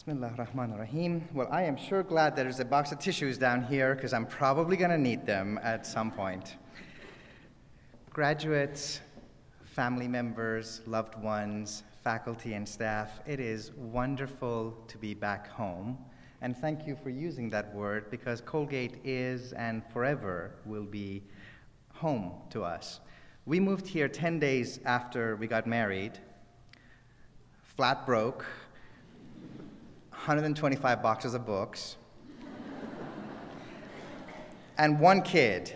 Bismillah ar-Rahman ar-Rahim. Well, I am sure glad there's a box of tissues down here because I'm probably going to need them at some point. Graduates, family members, loved ones, faculty and staff, it is wonderful to be back home. And thank you for using that word because Colgate is and forever will be home to us. We moved here 10 days after we got married, flat broke, 125 boxes of books, and one kid.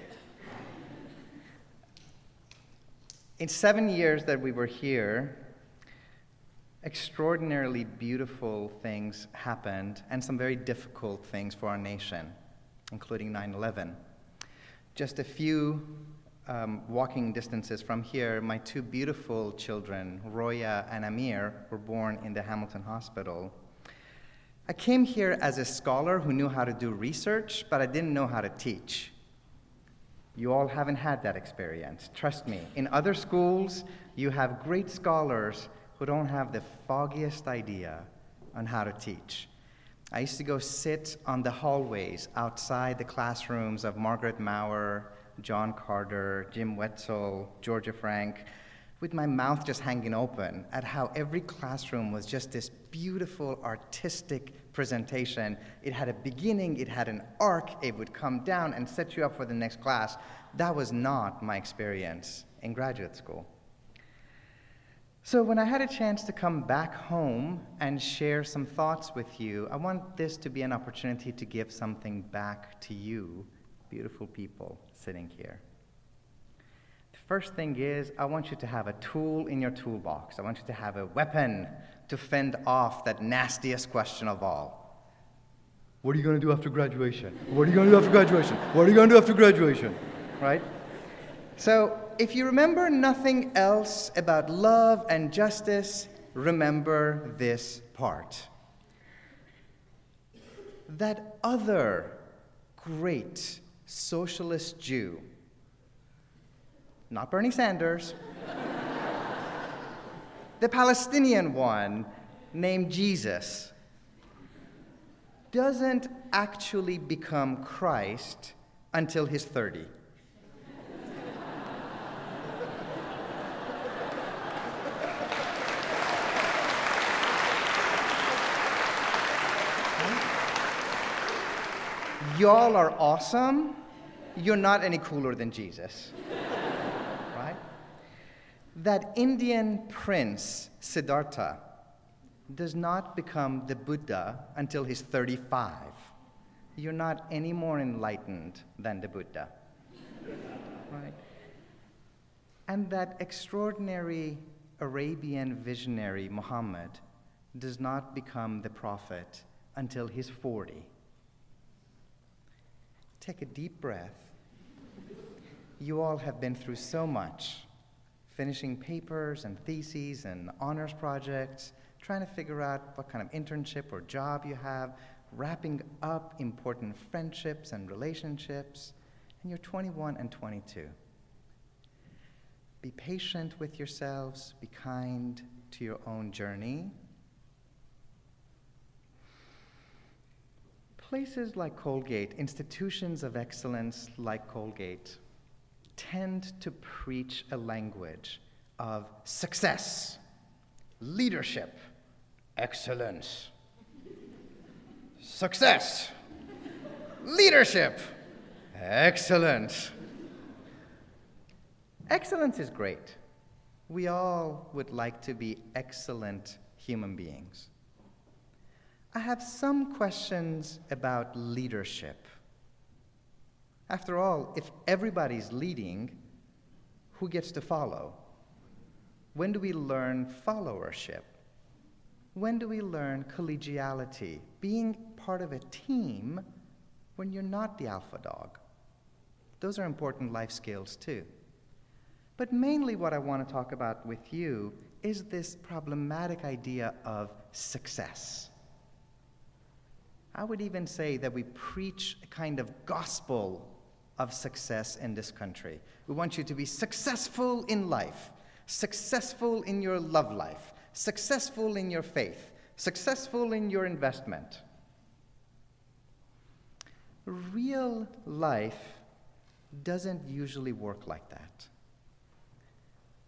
In 7 years that we were here, extraordinarily beautiful things happened and some very difficult things for our nation, including 9/11. Just a few walking distances from here, my two beautiful children, Roya and Amir, were born in the Hamilton Hospital. I came here as a scholar who knew how to do research, but I didn't know how to teach. You all haven't had that experience, trust me. In other schools, you have great scholars who don't have the foggiest idea on how to teach. I used to go sit on the hallways outside the classrooms of Margaret Maurer, John Carter, Jim Wetzel, Georgia Frank, with my mouth just hanging open at how every classroom was just this beautiful artistic presentation. It had a beginning, it had an arc, it would come down and set you up for the next class. That was not my experience in graduate school. So when I had a chance to come back home and share some thoughts with you, I want this to be an opportunity to give something back to you, beautiful people sitting here. First thing is, I want you to have a tool in your toolbox. I want you to have a weapon to fend off that nastiest question of all. What are you going to do after graduation? What are you going to do after graduation? What are you going to do after graduation? Right? So, if you remember nothing else about love and justice, remember this part. That other great socialist Jew, not Bernie Sanders, the Palestinian one named Jesus, doesn't actually become Christ until he's 30. Y'all are awesome. You're not any cooler than Jesus. That Indian prince, Siddhartha, does not become the Buddha until he's 35. You're not any more enlightened than the Buddha. Right? And that extraordinary Arabian visionary, Muhammad, does not become the prophet until he's 40. Take a deep breath. You all have been through so much. Finishing papers and theses and honors projects, trying to figure out what kind of internship or job you have, wrapping up important friendships and relationships, and you're 21 and 22. Be patient with yourselves, be kind to your own journey. Places like Colgate, institutions of excellence like Colgate, tend to preach a language of success, leadership, excellence. Success, leadership, excellence. Excellence is great. We all would like to be excellent human beings. I have some questions about leadership. After all, if everybody's leading, who gets to follow? When do we learn followership? When do we learn collegiality, being part of a team when you're not the alpha dog? Those are important life skills too. But mainly what I want to talk about with you is this problematic idea of success. I would even say that we preach a kind of gospel of success in this country. We want you to be successful in life, successful in your love life, successful in your faith, successful in your investment. Real life doesn't usually work like that.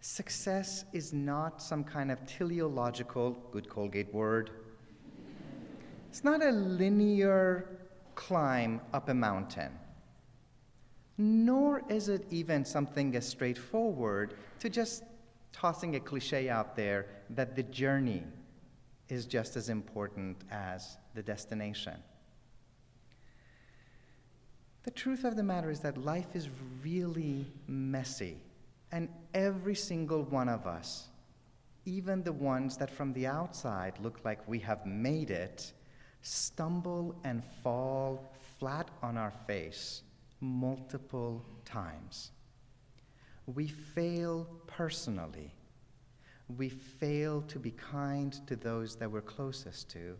Success is not some kind of teleological, good Colgate word. It's not a linear climb up a mountain. Nor is it even something as straightforward to just tossing a cliche out there that the journey is just as important as the destination. The truth of the matter is that life is really messy, and every single one of us, even the ones that from the outside look like we have made it, stumble and fall flat on our face multiple times. We fail personally. We fail to be kind to those that we're closest to.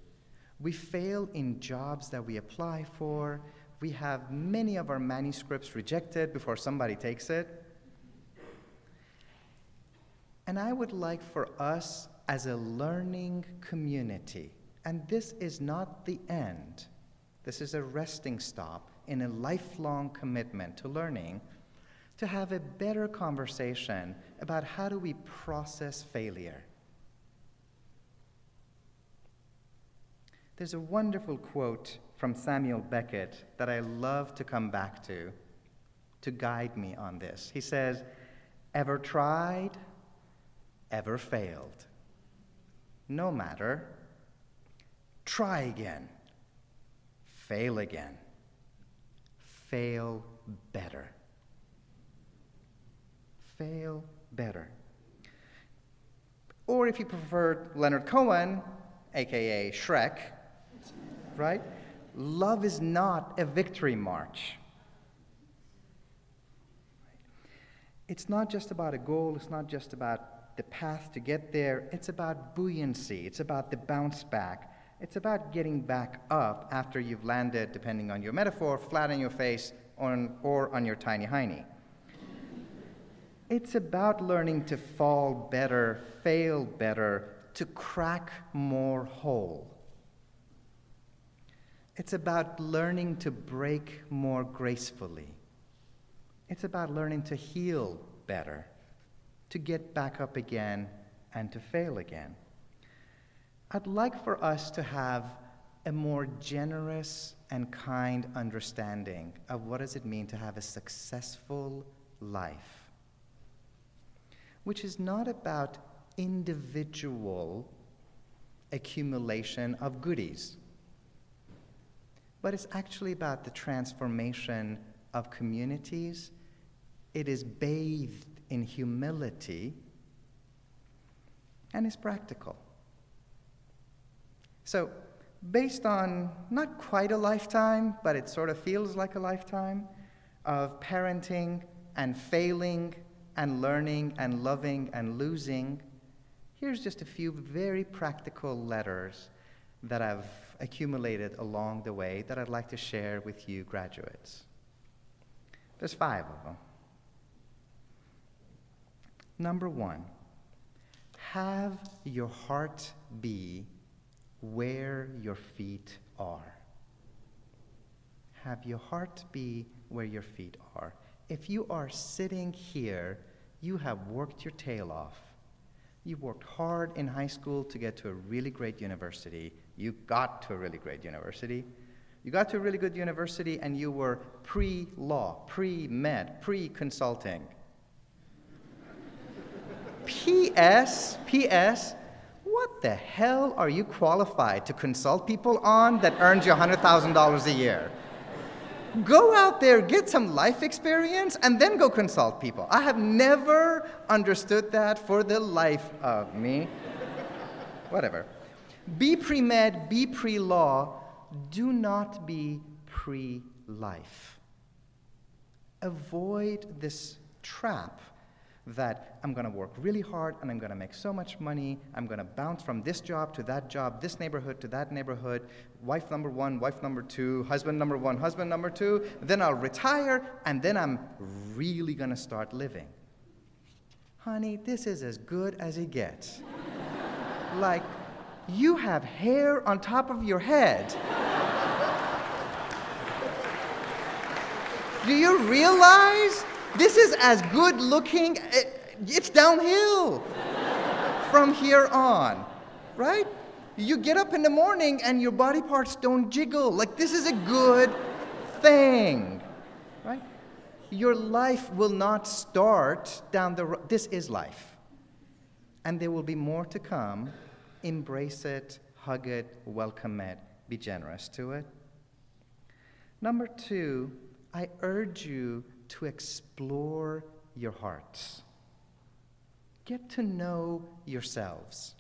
We fail in jobs that we apply for. We have many of our manuscripts rejected before somebody takes it. And I would like for us as a learning community, and this is not the end, this is a resting stop in a lifelong commitment to learning, to have a better conversation about how do we process failure. There's a wonderful quote from Samuel Beckett that I love to come back to guide me on this. He says, "Ever tried, ever failed? No matter. Try again. Fail again. Fail better. Fail better." Or if you prefer Leonard Cohen, aka Shrek, right? Love is not a victory march. It's not just about a goal, it's not just about the path to get there, it's about buoyancy, it's about the bounce back, it's about getting back up after you've landed, depending on your metaphor, flat on your face or on your tiny hiney. It's about learning to fall better, fail better, to crack more whole. It's about learning to break more gracefully. It's about learning to heal better, to get back up again and to fail again. I'd like for us to have a more generous and kind understanding of what does it mean to have a successful life, which is not about individual accumulation of goodies, but it's actually about the transformation of communities. It is bathed in humility and is practical. So, based on not quite a lifetime, but it sort of feels like a lifetime of parenting and failing and learning and loving and losing, here's just a few very practical letters that I've accumulated along the way that I'd like to share with you graduates. There's 5 of them. Number 1, have your heart be where your feet are. Have your heart be where your feet are. If you are sitting here, you have worked your tail off. You worked hard in high school to get to a really great university. You got to a really great university. You got to a really good university and you were pre-law, pre-med, pre-consulting. P.S., what the hell are you qualified to consult people on that earns you $100,000 a year? Go out there, get some life experience, and then go consult people. I have never understood that for the life of me. Whatever. Be pre-med, be pre-law. Do not be pre-life. Avoid this trap that I'm going to work really hard and I'm going to make so much money. I'm going to bounce from this job to that job, this neighborhood to that neighborhood, wife number 1, wife number 2, husband number 1, husband number 2. Then I'll retire and then I'm really going to start living. Honey, this is as good as it gets. Like, You have hair on top of your head. Do you realize this is as good looking? It's downhill from here on, right? You get up in the morning and your body parts don't jiggle. Like, this is a good thing, right? Your life will not start down the road. This is life. And there will be more to come. Embrace it, hug it, welcome it, be generous to it. Number 2, I urge you to explore your hearts. Get to know yourselves.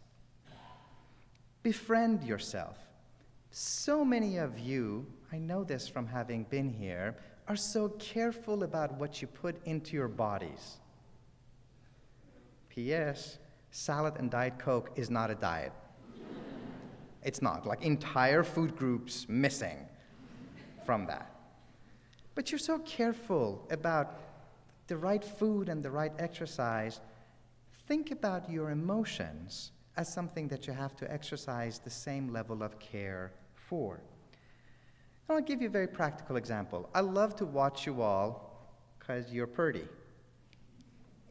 Befriend yourself. So many of you, I know this from having been here, are so careful about what you put into your bodies. P.S. Salad and Diet Coke is not a diet. It's not. Like, entire food groups missing from that. But you're so careful about the right food and the right exercise. Think about your emotions as something that you have to exercise the same level of care for. And I'll give you a very practical example. I love to watch you all because you're pretty.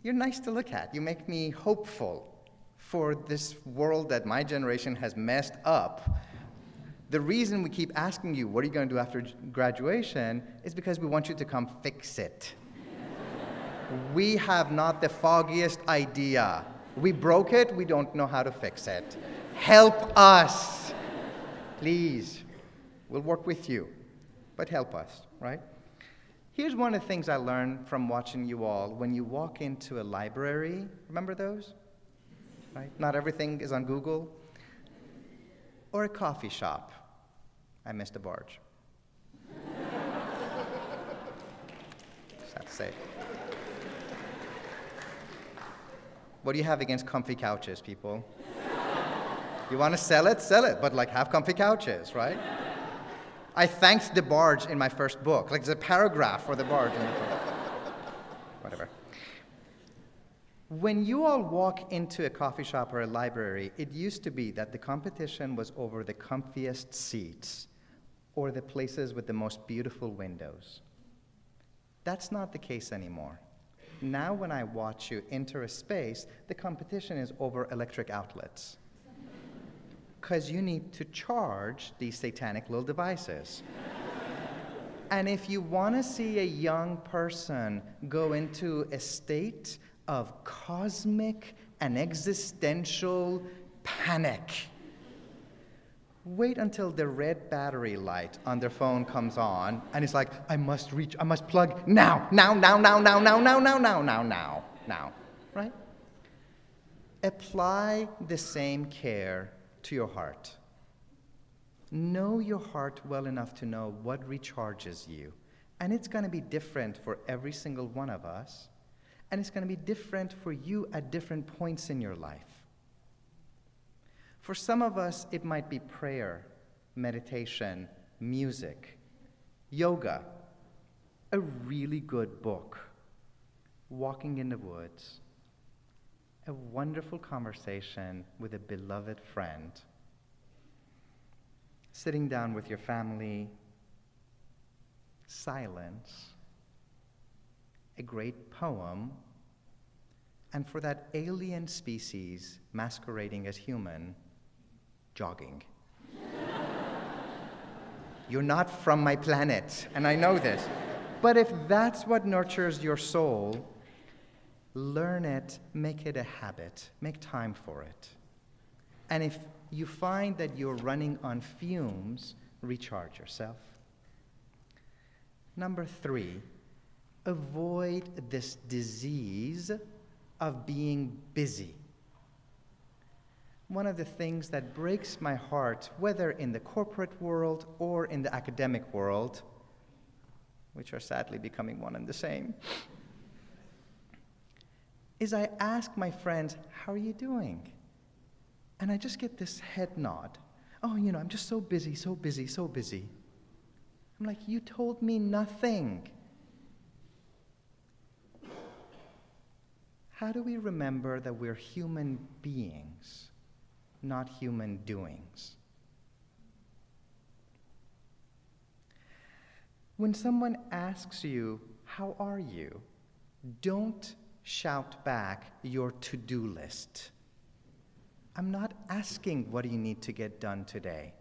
You're nice to look at. You make me hopeful for this world that my generation has messed up. The reason we keep asking you, what are you going to do after graduation, is because we want you to come fix it. We have not the foggiest idea. We broke it, we don't know how to fix it. Help us, please. We'll work with you, but help us, right? Here's one of the things I learned from watching you all. When you walk into a library, remember those? Right? Not everything is on Google. Or a coffee shop. I missed a barge. Just have to say it. What do you have against comfy couches, people? You want to sell it, but like, have comfy couches, right? I thanked the barge in my first book. Like, there's a paragraph for the barge in the book. Whatever. When you all walk into a coffee shop or a library, it used to be that the competition was over the comfiest seats or the places with the most beautiful windows. That's not the case anymore. Now when I watch you enter a space, the competition is over electric outlets. Because you need to charge these satanic little devices. And if you want to see a young person go into a state of cosmic and existential panic, wait until the red battery light on their phone comes on, and it's like, I must plug now, right? Apply the same care to your heart. Know your heart well enough to know what recharges you. And it's going to be different for every single one of us. And it's going to be different for you at different points in your life. For some of us, it might be prayer, meditation, music, yoga, a really good book, walking in the woods, a wonderful conversation with a beloved friend, sitting down with your family, silence, a great poem, and for that alien species masquerading as human, jogging. You're not from my planet, and I know this. But if that's what nurtures your soul, learn it, make it a habit, make time for it. And if you find that you're running on fumes, recharge yourself. Number 3, avoid this disease of being busy. One of the things that breaks my heart, whether in the corporate world or in the academic world, which are sadly becoming one and the same, is I ask my friends, how are you doing? And I just get this head nod. Oh, I'm just so busy, so busy, so busy. I'm like, you told me nothing. How do we remember that we're human beings? not human doings. When someone asks you, "How are you?" don't shout back your to-do list. I'm not asking what do you need to get done today.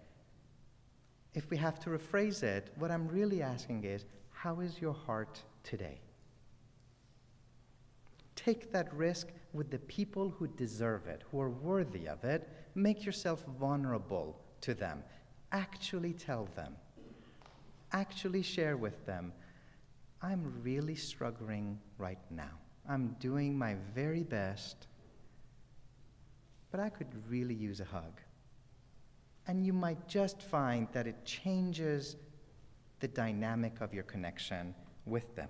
If we have to rephrase it, what I'm really asking is, how is your heart today? Take that risk with the people who deserve it, who are worthy of it. Make yourself vulnerable to them. Actually tell them. Actually share with them, I'm really struggling right now. I'm doing my very best, but I could really use a hug. And you might just find that it changes the dynamic of your connection with them.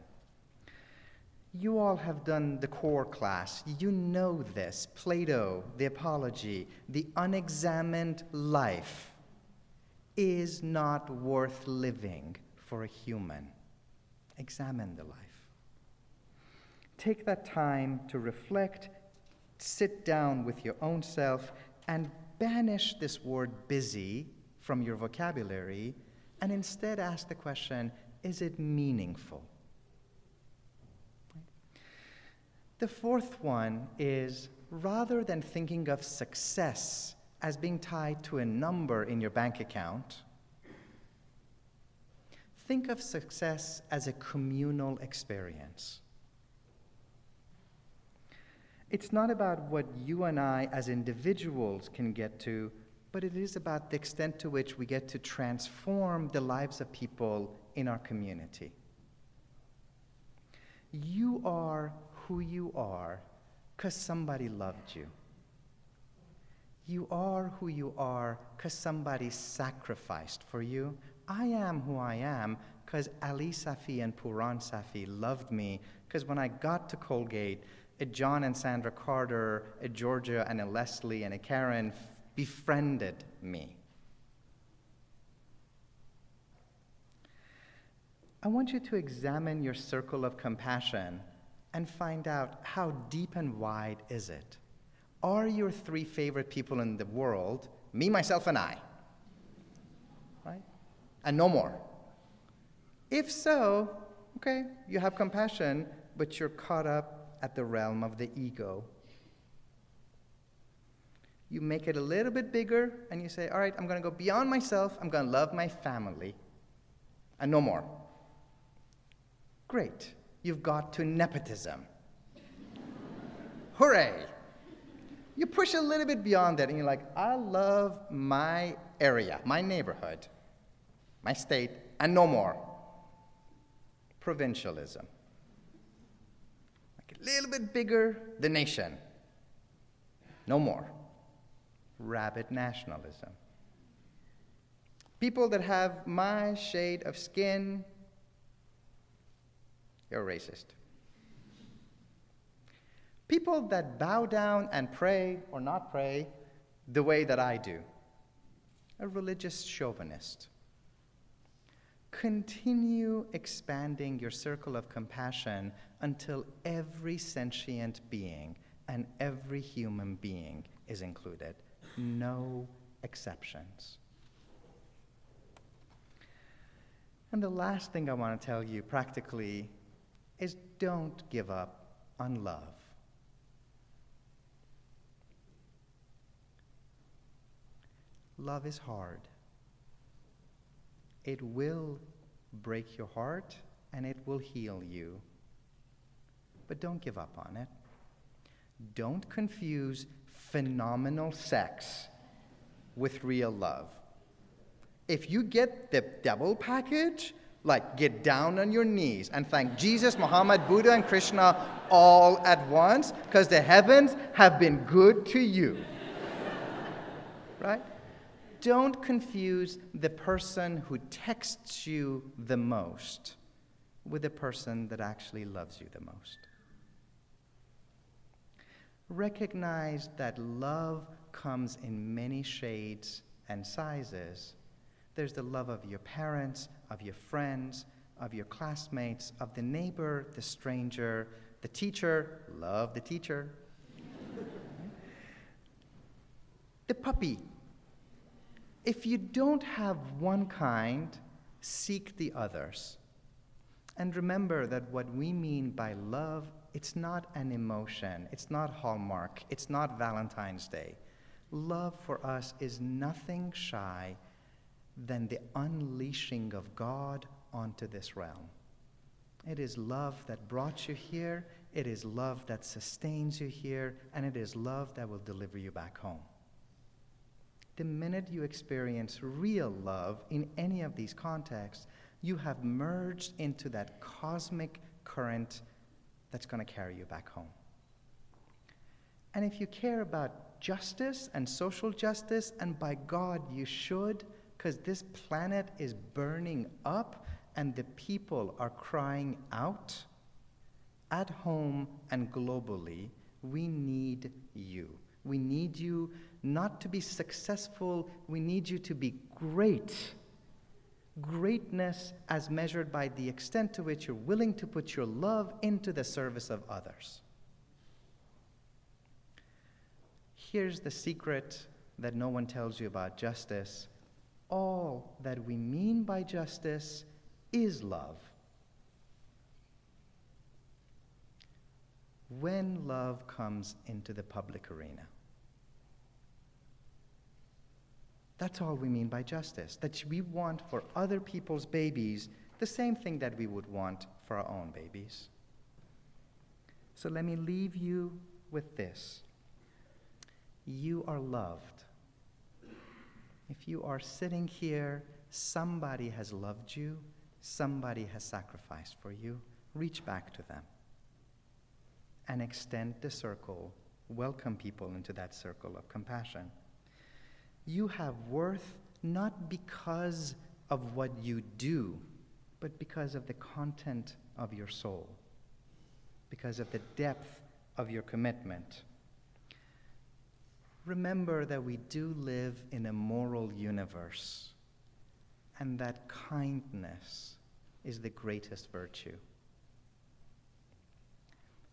You all have done the core class. You know this. Plato, the Apology, the unexamined life is not worth living for a human. Examine the life. Take that time to reflect, sit down with your own self, and banish this word busy from your vocabulary, and instead ask the question, is it meaningful? The fourth one is, rather than thinking of success as being tied to a number in your bank account, think of success as a communal experience. It's not about what you and I as individuals can get to, but it is about the extent to which we get to transform the lives of people in our community. You are who you are because somebody loved you. You are who you are because somebody sacrificed for you. I am who I am because Ali Safi and Puran Safi loved me, because when I got to Colgate, a John and Sandra Carter, a Georgia and a Leslie and a Karen befriended me. I want you to examine your circle of compassion and find out how deep and wide is it. Are your three favorite people in the world me, myself, and I? Right? And no more. If so, okay, you have compassion, but you're caught up at the realm of the ego. You make it a little bit bigger, and you say, all right, I'm going to go beyond myself. I'm going to love my family. And no more. Great. You've got to nepotism. Hooray. You push a little bit beyond that, and you're like, I love my area, my neighborhood, my state, and no more. Provincialism. Like a little bit bigger, the nation. No more. Rabid nationalism. People that have my shade of skin, you're racist. People that bow down and pray or not pray the way that I do, a religious chauvinist. Continue expanding your circle of compassion until every sentient being and every human being is included. No exceptions. And the last thing I want to tell you practically is don't give up on love. Love is hard. It will break your heart and it will heal you. But don't give up on it. Don't confuse phenomenal sex with real love. If you get the double package, like get down on your knees and thank Jesus, Muhammad, Buddha, and Krishna all at once, because the heavens have been good to you. Right? Don't confuse the person who texts you the most with the person that actually loves you the most. Recognize that love comes in many shades and sizes. There's the love of your parents, of your friends, of your classmates, of the neighbor, the stranger, the teacher. Love the teacher. The puppy. If you don't have one kind, seek the others. And remember that what we mean by love, it's not an emotion, it's not Hallmark, it's not Valentine's Day. Love for us is nothing shy than the unleashing of God onto this realm. It is love that brought you here, it is love that sustains you here, and it is love that will deliver you back home. The minute you experience real love in any of these contexts, you have merged into that cosmic current that's going to carry you back home. And if you care about justice and social justice, and by God you should, because this planet is burning up and the people are crying out, at home and globally, we need you. We need you not to be successful, we need you to be great. Greatness as measured by the extent to which you're willing to put your love into the service of others. Here's the secret that no one tells you about justice. All that we mean by justice is love. When love comes into the public arena. That's all we mean by justice, that we want for other people's babies the same thing that we would want for our own babies. So let me leave you with this. You are loved. If you are sitting here, somebody has loved you, somebody has sacrificed for you. Reach back to them and extend the circle. Welcome people into that circle of compassion. You have worth not because of what you do, but because of the content of your soul, because of the depth of your commitment. Remember that we do live in a moral universe, and that kindness is the greatest virtue.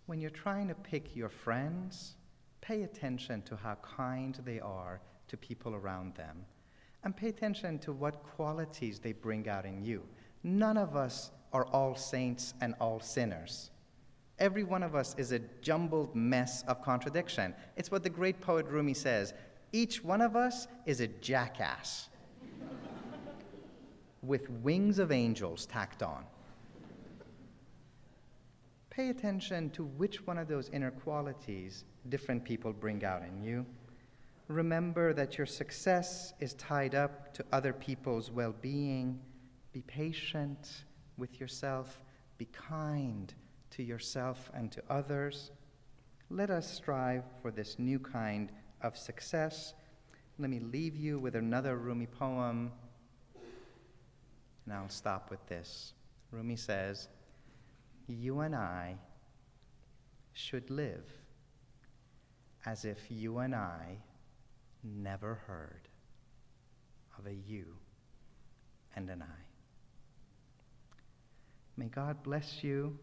When you're trying to pick your friends, pay attention to how kind they are to people around them, and pay attention to what qualities they bring out in you. None of us are all saints and all sinners. Every one of us is a jumbled mess of contradiction. It's what the great poet Rumi says, each one of us is a jackass with wings of angels tacked on. Pay attention to which one of those inner qualities different people bring out in you. Remember that your success is tied up to other people's well-being. Be patient with yourself. Be kind to yourself and to others. Let us strive for this new kind of success. Let me leave you with another Rumi poem, and I'll stop with this. Rumi says, you and I should live as if you and I never heard of a you and an I. May God bless you.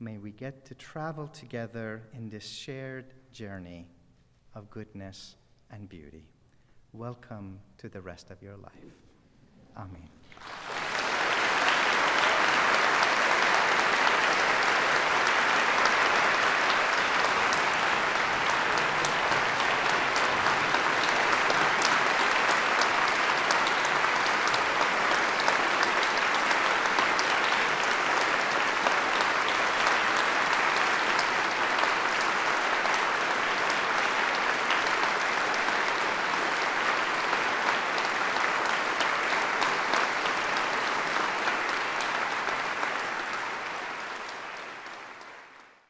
May we get to travel together in this shared journey of goodness and beauty. Welcome to the rest of your life. Amen.